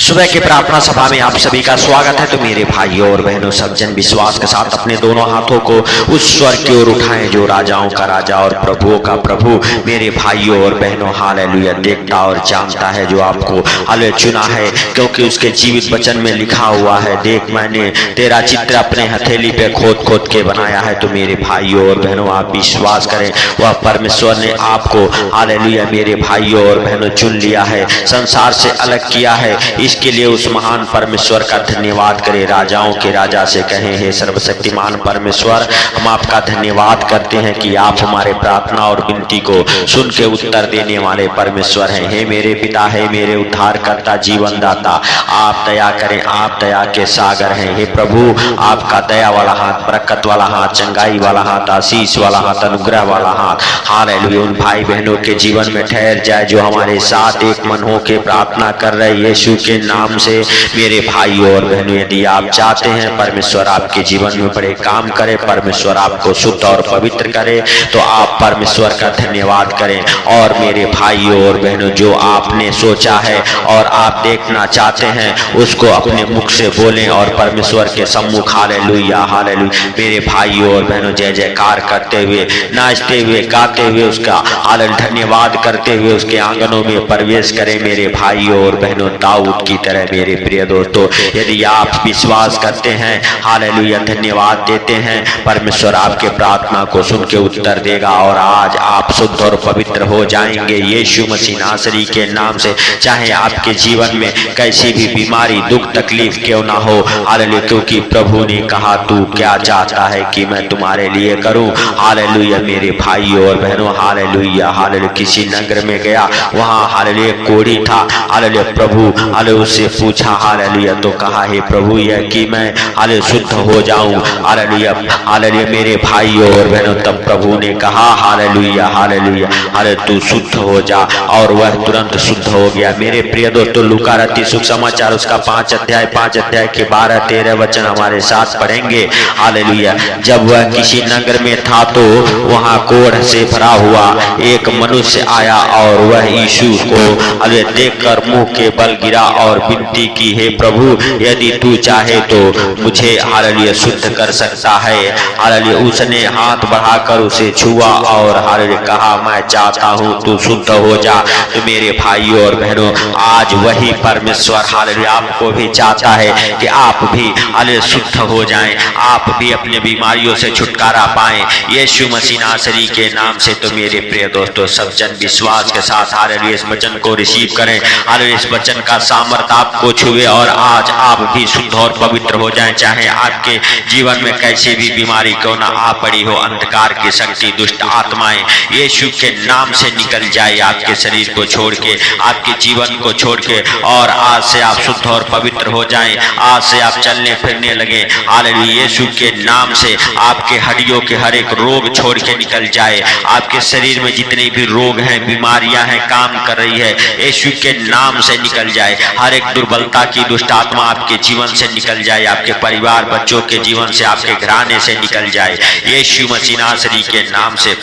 सुबह की प्रार्थना सभा में आप सभी का स्वागत है। तो मेरे भाइयों और बहनों, सब जन विश्वास के साथ अपने दोनों हाथों को उस स्वर की ओर उठाएं जो राजाओं का राजा और प्रभुओं का प्रभु मेरे भाइयों और बहनों हालेलुया देखता और जानता है, जो आपको हालेलुया चुना है, क्योंकि उसके जीवित वचन में लिखा हुआ है, देख मैंने तेरा चित्र अपने हथेली पे खोद खोद के बनाया है। तो मेरे भाइयों और बहनों, आप विश्वास करें, वह परमेश्वर ने आपको हालेलुया मेरे भाइयों और बहनों चुन लिया है, संसार से अलग किया है। इसके लिए उस महान परमेश्वर का धन्यवाद करें। राजाओं के राजा से कहें, हे सर्वशक्तिमान परमेश्वर, हम आपका धन्यवाद करते हैं कि आप हमारे प्रार्थना और विनती को सुन के उत्तर देने वाले परमेश्वर हैं। हे मेरे पिता, हे मेरे उद्धारकर्ता, जीवन दाता, आप दया करें, आप दया के सागर हैं। हे प्रभु, आपका दया वाला हाथ, बरकत वाला हाथ, चंगाई वाला हाथ, आशीष वाला हाथ, अनुग्रह वाला हाथ हालेलुया उन भाई बहनों के जीवन में ठहर जाए जो हमारे साथ एक मन हो के प्रार्थना कर रहे। यीशु के नाम से मेरे भाइयों और बहनों, यदि आप चाहते हैं परमेश्वर आपके जीवन में बड़े काम करे, परमेश्वर आपको शुद्ध और पवित्र करे, तो आप परमेश्वर का धन्यवाद करें। और मेरे भाइयों और बहनों, जो आपने सोचा है और आप देखना चाहते हैं, उसको अपने मुख से बोलें और परमेश्वर के सम्मुख हालेलुया हालेलुया मेरे भाइयों और बहनों जय जयकार करते हुए, नाचते हुए, गाते हुए, उसका हालेलुया धन्यवाद करते हुए उसके आंगनों में प्रवेश करें। मेरे भाइयों और बहनों, दाऊद की तरह मेरे प्रिय दोस्तों, यदि आप विश्वास करते हैं, हालेलुया धन्यवाद देते हैं, परमेश्वर आपके प्रार्थना को सुन के उत्तर देगा और आज आप शुद्ध और पवित्र हो जाएंगे यीशु मसीह नासरी के नाम से। चाहे आपके जीवन में कैसी भी बीमारी, दुख, तकलीफ क्यों ना हो, हालेलुया, क्योंकि प्रभु ने कहा, तू क्या चाहता है कि मैं तुम्हारे लिए करूं। हालेलुया मेरे भाइयों और बहनों, हालेलुया हालेलुया किसी नगर में गया, वहां हालेलुया कोढ़ी था। हालेलुया प्रभु हालेलुया उससे पूछा, हालेलुया, तो कहा, हे प्रभु, यह कि मैं हालेलुया शुद्ध हो जाऊं। हालेलुया हालेलुया मेरे भाइयों और बहनों, तब प्रभु ने कहा, हालेलुया हालेलुया हालेलुया तू शुद्ध हो जा, और वह तुरंत शुद्ध हो गया। मेरे प्रिय दोस्तों, लूका रत्ती सुसमाचार उसका 5 अध्याय के 12-13 वचन हमारे साथ पढ़ेंगे। हालेलुया जब वह किसी नगर में था तो वहां कोढ़ से भरा हुआ एक मनुष्य आया, और वह यीशु को हालेलुया देखकर मुंह के बल गिरा और विनती की, हे प्रभु, यदि तू चाहे तो मुझे हालेलुया शुद्ध कर सकता है। हालेलुया उसने हाथ बढ़ाकर उसे छुआ और हालेलुया कहा, मैं चाहता हूं तू शुद्ध हो जा। तो मेरे भाइयों और बहनों, आज वही परमेश्वर हालेलुया आपको भी चाहता है कि आप भी हालेलुया शुद्ध हो जाएं, आप भी अपने बीमारियों से छुटकारा पाएं यीशु मसीह नासरी के नाम से। तो मेरे प्रिय दोस्तों, सब जन विश्वास के साथ हालेलुया इस वचन को रिसीव करें। हालेलुया इस वचन का सामर्थ आपको छुए और आज आप भी शुद्ध और पवित्र हो जाएं। चाहे आपके जीवन में कैसी भी बीमारी क्यों ना आ पड़ी हो, अंधकार की शक्ति, दुष्ट आत्माएं यीशु के नाम से निकल जाए आपके शरीर को छोड़ के, आपके जीवन को छोड़ के, और आज से आप शुद्ध और पवित्र हो जाएं। आज से आप चलने फिरने लगे हालेलुया यीशु के नाम से। आपके हड्डियों के हर एक रोग छोड़ के निकल जाए। आपके शरीर में जितने भी रोग हैं, बीमारियां हैं, काम कर रही है, यीशु के नाम से निकल जाए। हर एक दुर्बलता की दुष्ट आत्मा आपके जीवन से निकल जाए, आपके परिवार बच्चों के जीवन से, आपके घराने से निकल जाए यीशु मसीह नासरी के नाम से।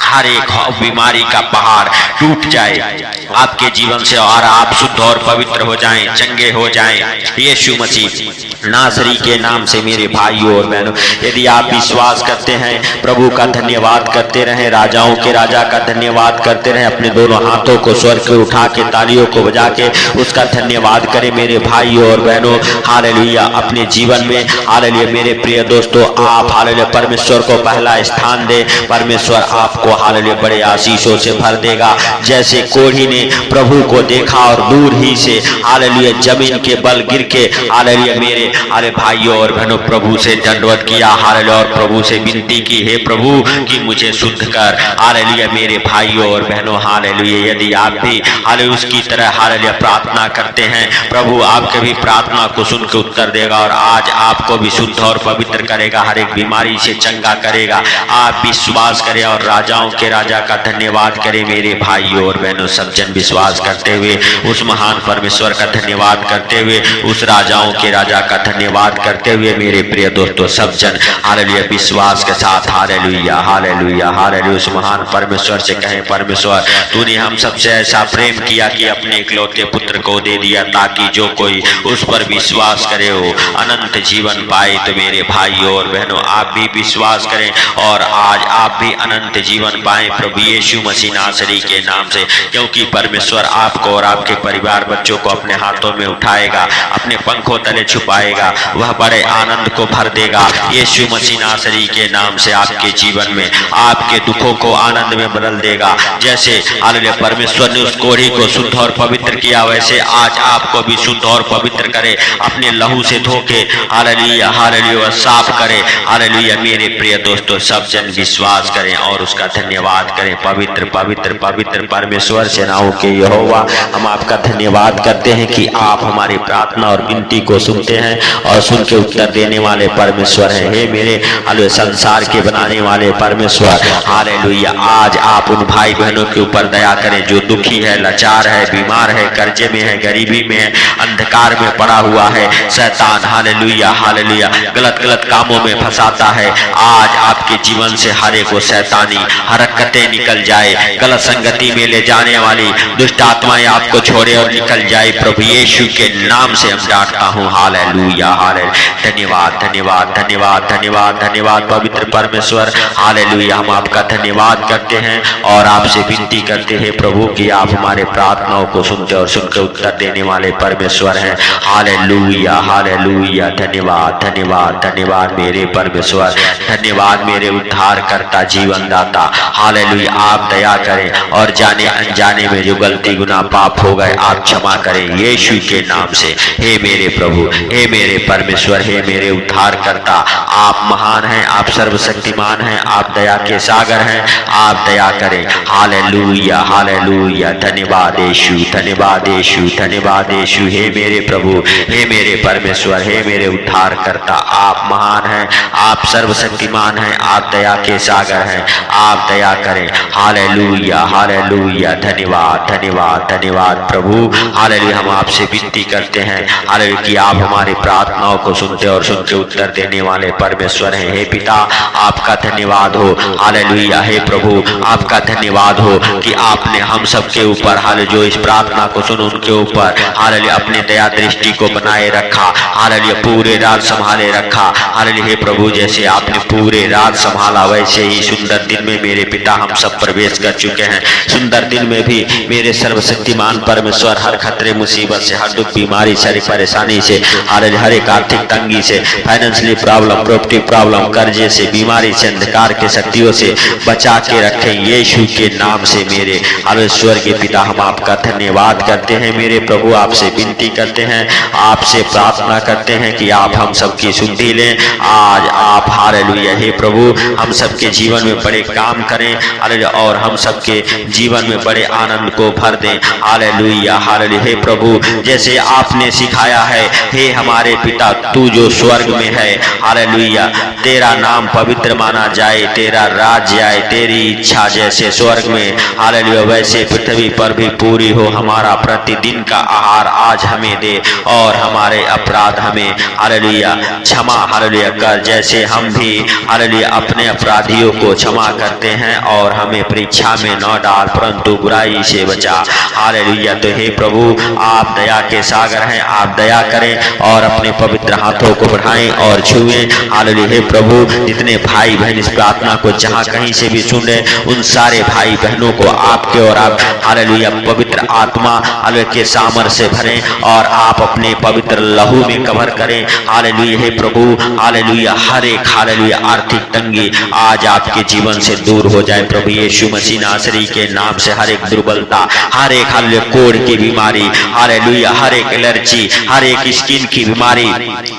हर एक बीमारी का पहाड़ टूट जाए आपके जीवन से और आप शुद्ध और पवित्र हो जाएं, चंगे हो जाएं यीशु मसीह नासरी के नाम से। मेरे भाइयों और बहनों, यदि आप विश्वास करते हैं, प्रभु का धन्यवाद करते रहें, राजाओं के राजा का धन्यवाद करते रहें, अपने दोनों हाथों को स्वर के उठा के, तालियों को बजा के उसका धन्यवाद करें। मेरे भाइयों और बहनों, हालेलुया अपने जीवन में हालेलुया मेरे प्रिय दोस्तों, आप हालेलुया परमेश्वर को पहला स्थान दे, परमेश्वर आपको हालेलुया बड़े आशीषों से भर देगा। जैसे कोढ़ी ने प्रभु को देखा और दूर ही से हालेलुया जमीन के बल गिर के हालेलुया मेरे अरे भाइयों और बहनों प्रभु से दंडवत किया हालेलुया, और प्रभु से विनती की, हे प्रभु कि मुझे शुद्ध कर। हालेलुया मेरे भाइयों और बहनों, हालेलुया यदि आप भी हालेलुया उसकी तरह हालेलुया प्रार्थना करते हैं, प्रभु आपके भी प्रार्थना को सुन के उत्तर देगा और आज आपको भी शुद्ध और पवित्र करेगा, हर एक बीमारी से चंगा करेगा। आप विश्वास करें और राजाओं के राजा का धन्यवाद करें। मेरे भाइयों और बहनों, सब जन विश्वास करते हुए उस महान परमेश्वर का धन्यवाद करते हुए, उस राजाओं के राजा का धन्यवाद करते हुए, मेरे प्रिय दोस्तों, सब जन हालेलुया विश्वास के साथ हालेलुया हालेलुया हालेलुया उस महान परमेश्वर से कहें, परमेश्वर तूने हम सबसे ऐसा प्रेम किया कि अपने इकलौते पुत्र को दे दिया ताकि जो कोई उस पर विश्वास करे वो अनंत जीवन पाए। तो मेरे भाइयों और बहनों, आप भी विश्वास करें और आज आप भी अनंत जीवन पाएं प्रभु यीशु मसीह नासरी के नाम से, क्योंकि परमेश्वर आपको और आपके परिवार बच्चों को अपने हाथों में उठाएगा, अपने पंखों तले छुपाएगा, वह बड़े आनंद को भर देगा यीशु मसीह नासरी के नाम से। आपके जीवन में आपके दुखों को आनंद में बदल देगा। जैसे हालेलुया परमेश्वर ने उस कोढ़ी को शुद्ध और पवित्र किया, वैसे आज आपको भी शुद्ध और पवित्र करे, अपने लहू से धोके हालेलुया हालेलुया साफ करे। हालेलुया मेरे प्रिय दोस्तों, सब जन विश्वास करें और उसका धन्यवाद करें। पवित्र पवित्र पवित्र परमेश्वर सेनाओं के यहोवा, हम आपका धन्यवाद करते हैं कि आप हमारी प्रार्थना और विनती को सुनते हैं और सुन के उत्तर देने वाले परमेश्वर हैं। हे मेरे हालेलुया संसार के बनाने वाले परमेश्वर, हालेलुया आज आप उन भाई बहनों के ऊपर दया करें जो दुखी है, लाचार है, बीमार है, कर्जे में है, गरीबी में है, अंधकार में पड़ा हुआ है। शैतान हालेलुया हालेलुया गलत गलत कामों में फंसाता है। आज आपके जीवन से हर एक वो शैतानी हरकतें निकल जाए, गलत संगति में ले जाने वाली दुष्ट आत्माएं आपको छोड़े और निकल जाए। प्रभु यीशु के नाम से हम डांटता हूँ। हालेलुया हालेलुया धन्यवाद धन्यवाद धन्यवाद धन्यवाद धन्यवाद पवित्र परमेश्वर। हालेलुया हम आपका धन्यवाद करते हैं और आपसे विनती करते हैं प्रभु कि आप हमारे प्रार्थनाओं को सुनते और सुनकर उत्तर देने वाले परमेश्वर हैं। हालेलुया हालेलुया धन्यवाद धन्यवाद धन्यवाद मेरे परमेश्वर, धन्यवाद मेरे उद्धार करता जीवन दाता। हालेलुया आप दया करें और जाने अनजाने में जो गलती गुनाह पाप हो गए आप क्षमा करें यीशु के नाम से। हे मेरे प्रभु, हे मेरे परमेश्वर, हे मेरे उद्धार करता, आप महान हैं, आप सर्वशक्तिमान हैं, आप दया के सागर हैं, आप दया करें। हालेलुया हालेलुया धन्यवाद यीशु धन्यवाद यीशु धन्यवाद यीशु। हे मेरे प्रभु, हे मेरे परमेश्वर, हे मेरे उद्धार करता, आप महान हैं, आप सर्वशक्तिमान हैं, आप दया के सागर हैं, आप दया करें। हालेलुया हालेलुया धन्यवाद धन्यवाद धन्यवाद प्रभु। हालेलुया हम आपसे विनती करते हैं हालेलुया कि आप हमारी प्रार्थनाओं को सुनते और सुन के उत्तर देने वाले परमेश्वर हैं। हे पिता आपका धन्यवाद हो। हालेलुया हे प्रभु आपका धन्यवाद हो कि आपने हम सबके ऊपर हालेलुया जो इस प्रार्थना को सुन उनके ऊपर हालेलुया अपने दया दृष्टि को बनाए रखा। हालेलुया पूरे रात संभाले रखा। हालेलुया हे प्रभु जैसे आपने पूरे रात संभाला वैसे ही सुंदर दिन में मेरे पिता हम सब प्रवेश कर चुके हैं। सुंदर दिन में भी मेरे सर्वशक्तिमान परमेश्वर हर खतरे मुसीबत से, हर दुख बीमारी सारी परेशानी से, हालेलुया हर एक आर्थिक तंगी से, फाइनेंशियली प्रॉब्लम, प्रॉपर्टी प्रॉब्लम, कर्जे से, बीमारी से, अंधकार के शक्तियों से बचा के रखें यीशु के नाम से। मेरे हालेलुया स्वर्गीय पिता हम आपका धन्यवाद करते हैं। मेरे प्रभु आपसे विनती करते हैं, आपसे प्रार्थना करते हैं कि आप हम सबकी सुधि लें। आज आप हालेलुया हे प्रभु हम सबके जीवन में बड़े काम करें हालेलुया और हम सबके जीवन में बड़े आनंद को भर दें। हालेलुया हालेलुया हे प्रभु जैसे आपने सिखाया है, हे हमारे पिता तू जो स्वर्ग में है, हालेलुया तेरा नाम पवित्र माना जाए, तेरा राज्य आए, तेरी इच्छा जैसे स्वर्ग में हालेलुया वैसे पृथ्वी पर भी पूरी हो। हमारा प्रतिदिन का आहार आज हमें दे और हमारे अपराध हमें हालेलुया क्षमा हालेलुया कर, जैसे हम भी हालेलुया अपने अपराधियों को क्षमा करते हैं और हमें परीक्षा में न डाल परंतु बुराई से बचा। हालेलुया तो हे प्रभु आप दया के सागर हैं, आप दया करें और अपने पवित्र हाथों को बढ़ाएं और छुएं। हालेलुया हे प्रभु जितने भाई बहन इस प्रार्थना को जहां कहीं से भी सुन रहे उन सारे भाई बहनों को आपके और आप हालेलुया पवित्र आत्मा हालेलुया के सामर्थ्य से भरें और आप अपने पवित्र लहू में कवर करें। हालेलुया हे प्रभु हालेलुया हर एक हालेलुया आर्थिक तंगी आज आपके जीवन से दूर हो जाए प्रभु यीशु मसीह नासरी के नाम से। हर एक दुर्बलता, हर एक हालेलुया कोढ़ की बीमारी, हालेलुया हर एक एलर्जी, हर एक स्किन की बीमारी,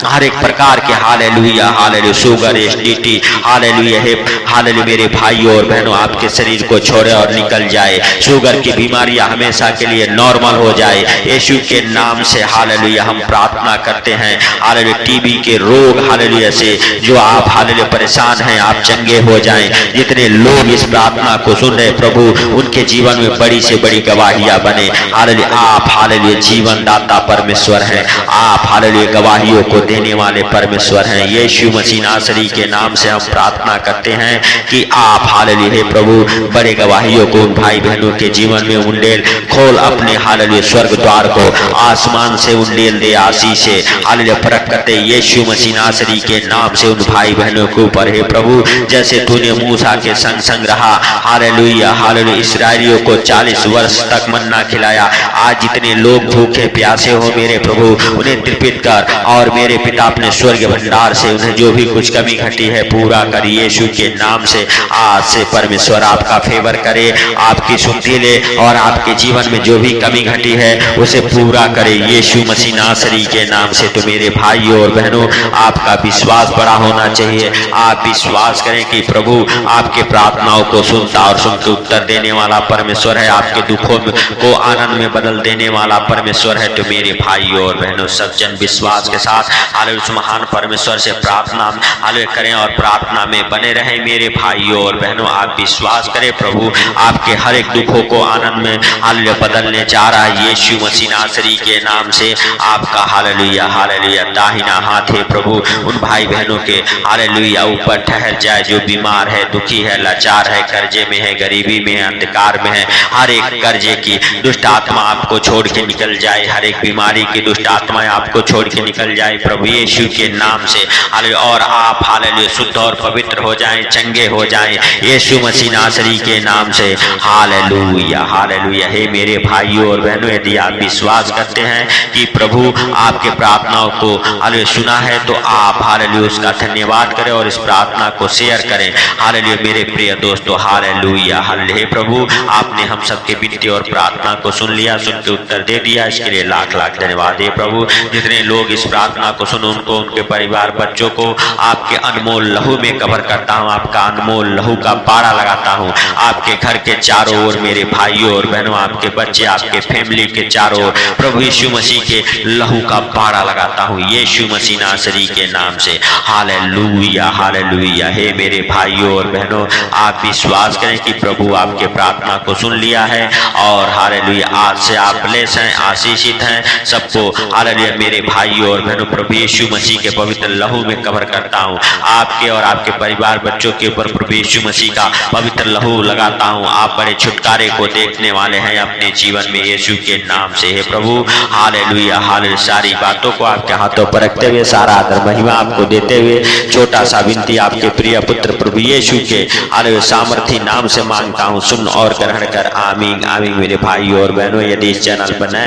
हर एक प्रकार के hallelujah hallelujah sugar, acidity, hallelujah हे हालेलुया मेरे भाइयों और बहनों आपके शरीर को छोड़े और निकल जाए। शुगर की बीमारियां हमेशा के लिए नॉर्मल हो जाए यीशु के नाम से। हालेलुया हम प्रार्थना करते हैं हालेलुया टीबी के रोग हालेलुया से जो आप हालेलुया परेशान हैं आप चंगे हो जाएं। जितने लोग इस प्रार्थना को सुन रहे प्रभु उनके जीवन में बड़ी से बड़ी गवाहियां बने। हालेलुया आप हालेलुया जीवन दाता परमेश्वर हैं, आप हालेलुया गवाहियों को देने वाले परमेश्वर हैं। यीशु मसीह नासरी के नाम से हम प्रार्थना करते हैं कि आप हालेलुया हे प्रभु बड़े गवाहियों को उन भाई बहनों के जीवन में उंडेल खोल, अपने हालेलुया स्वर्ग द्वार परिवार को आसमान से उंडेल दे आशीष से। हालेलुया, बरकत यीशु मसीह नासरी के नाम से उन भाई बहनों के ऊपर है प्रभु। जैसे तूने मूसा के संग संग रहा, हालेलुया हालेलुया, इस्राएलियों को 40 वर्ष तक मन्ना खिलाया। आज जितने लोग भूखे प्यासे हो मेरे प्रभु, उन्हें तृप्त कर, और मेरे पिता अपने स्वर्ग भंडार से उन्हें जो भी कुछ कमी घटी है पूरा कर यीशु के नाम से। आज से परमेश्वर आपका फेवर करे, आपकी सुधि ले, और आपके जीवन में जो भी कमी घटी है उसे पूरा करे यीशु मसीह नासरी के नाम से। तो मेरे भाइयों और बहनों, आपका विश्वास बड़ा होना चाहिए। आप विश्वास करें कि प्रभु आपके प्रार्थनाओं को सुनता और सुन के उत्तर देने वाला परमेश्वर है। आपके दुखों को आनंद में बदल देने वाला परमेश्वर है। तो मेरे भाइयों और बहनों, सज्जन विश्वास के साथ हालेलुया उस महान परमेश्वर से प्रार्थना हालेलुया करें और प्रार्थना में बने रहें। मेरे भाइयों और बहनों, आप विश्वास करें प्रभु आपके हर एक दुखों को आनंद में हालेलुया बदलने जा रहा है यीशु मसीह नासरी के नाम से। आपका हालेलुया हालेलुया दाहिना हाथ है प्रभु उन भाई बहनों के हालेलुया ऊपर ठहर जाए जो बीमार है, दुखी है, लाचार है, कर्जे में है, गरीबी में है, अंधकार में है। हर एक कर्जे की दुष्ट आत्मा आपको छोड़ के निकल जाए, हर एक बीमारी की दुष्ट आत्माएं आपको छोड़ के निकल जाए प्रभु यीशु के नाम से। हालेलुया, और आप हालेलुया शुद्ध और पवित्र हो जाएं, चंगे हो जाएं यीशु मसीह नासरी के नाम से। Hallelujah hallelujah. हे मेरे भाइयों और बहनों, यदि आप विश्वास करते हैं कि प्रभु आपके प्रार्थनाओं को हालेलुया सुना है, तो आप हालेलुया उसका धन्यवाद करें और इस प्रार्थना को शेयर करें। हालेलुया मेरे प्रिय दोस्तों, हालेलुया हालेलुया। प्रभु आपने हम सबके विनती और प्रार्थना को सुन लिया, सुन के उत्तर दे दिया, इसके लिए लाख लाख धन्यवाद है प्रभु। जितने लोग इस प्रार्थना को सुन, उनको, उनके परिवार, बच्चों को आपके अनमोल लहू में कवर करता हूँ, आपका अनमोल लहू का पाड़ा लगाता हूँ। आपके घर के चारों ओर मेरे भाइयों और बहनों, आपके बच्चे, आपके फैमिली के चारों ओर प्रभु यीशु मसीह के लहू का पाड़ा लगाता हूँ यीशु मसीह नासरी के नाम से। Hallelujah hallelujah. हे मेरे भाइयों और बहनों, आप विश्वास करें कि प्रभु आपके प्रार्थना को सुन लिया है, और हालेलुया आज से आप ब्लेस हैं, आशीषित हैं। सबको हालेलुया मेरे भाइयों और बहनों, प्रभु यीशु मसीह के पवित्र लहू में कवर करता हूँ। आपके और आपके परिवार, बच्चों के ऊपर प्रभु यीशु मसीह का पवित्र लहू लगाता हूँ। आप बड़े छुटकारे को देखने वाले हैं अपने जीवन में यीशु के नाम से। हे प्रभु हालेलुया हालेलुया। सारी बातों को आपके हाथों पर रखते हुए, सारा आदर महिमा आपको देते हुए, छोटा सा विनती आपके प्रिय पुत्र प्रभु यीशु के हालेलुया सामर्थी नाम से मांगता हूँ। सुन और ग्रहण कर, आमीन आमीन। मेरे भाई और बहनों, यदि इस चैनल पर नए